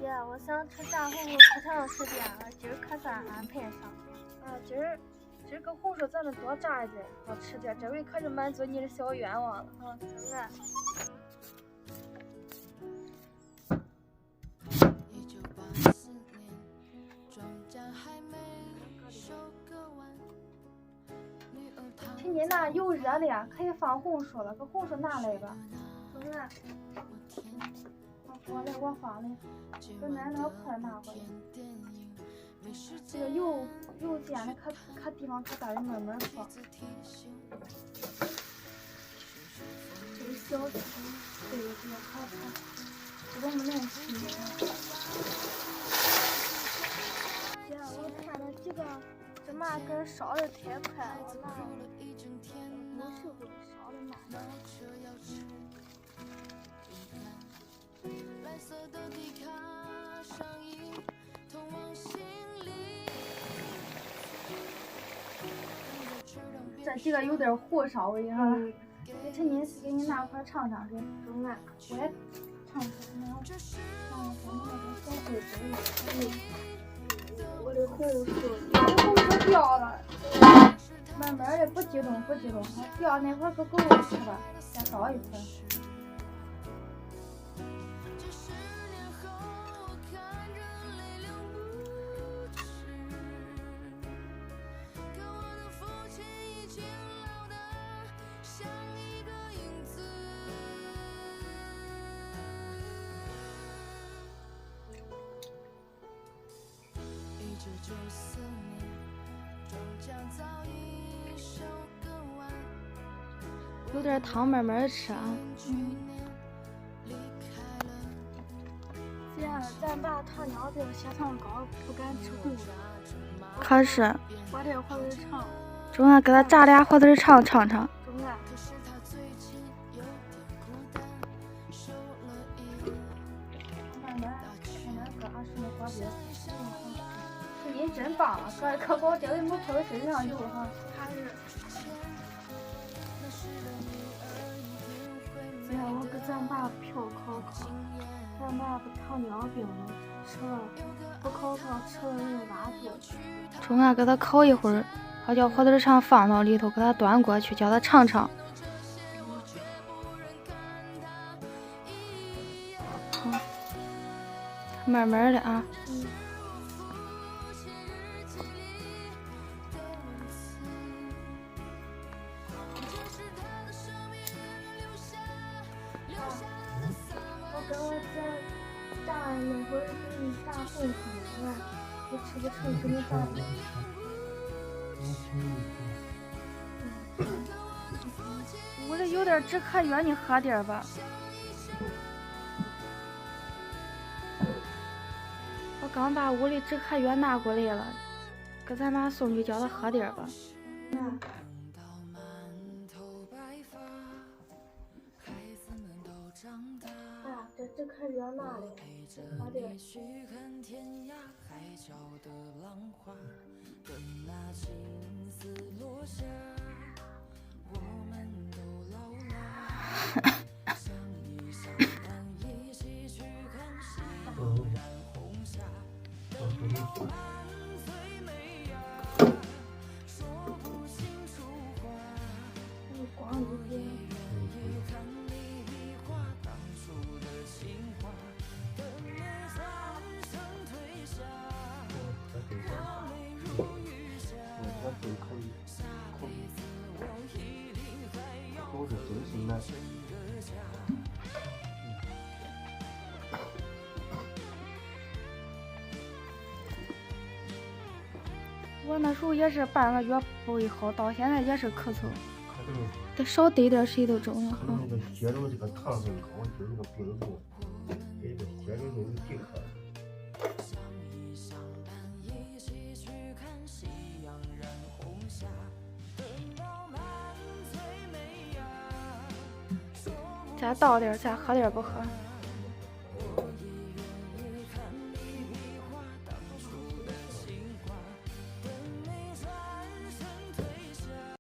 姐，我想吃炸红薯可长时间了，今儿可算安排上。今儿个红薯咱们多炸一点，好吃点。这回可是满足你的小愿望了啊！真的。亲戚那油热了呀，可以放红薯了，把红薯拿来吧。中了。我来，我放的，把奶奶块拿过来。这个油煎的可地方可大，得慢慢放。这个小吃，对，这个好看，这都没难吃的。姐，我看了几个芝麻根烧的太快了，我拿了50回烧的慢点。这几个有点糊稍微哈，给陈妮给你拿块尝尝去。中了。我也尝尝，尝尝咱们那个小桂枝。我的红薯掉了，慢慢的，不激动，掉那会儿给狗吃吧，再倒一块。有点汤，慢慢吃啊。姐，咱爸糖尿病血糖高，不敢吃红的。可是。火腿肠。中啊，给他炸俩火腿肠尝尝。中啊。慢慢搁上什么锅边。你真棒了，可给我这回没泼到身上油哈。还是。姐，我给咱爸票考考，咱爸不糖尿病了，吃了不考吃了人拉肚。中啊，给他烤一会儿，好叫火腿肠放到里头，给他端过去，叫他尝尝。慢慢的啊。炸那会儿给你炸红薯了，我吃不成，给你炸的。屋里有点止咳药，你喝点吧。我刚把屋里止咳药拿过来了，给咱妈送去，叫他喝点吧。这止咳药拿来，好点。光一边。都是真心的。我那时候也是半个月不会好，到现在也是咳嗽，得少兑点水都重要哈。那个血中这个糖分高，就是这个病毒给这个血里头有抵抗。再倒点，再喝点不喝。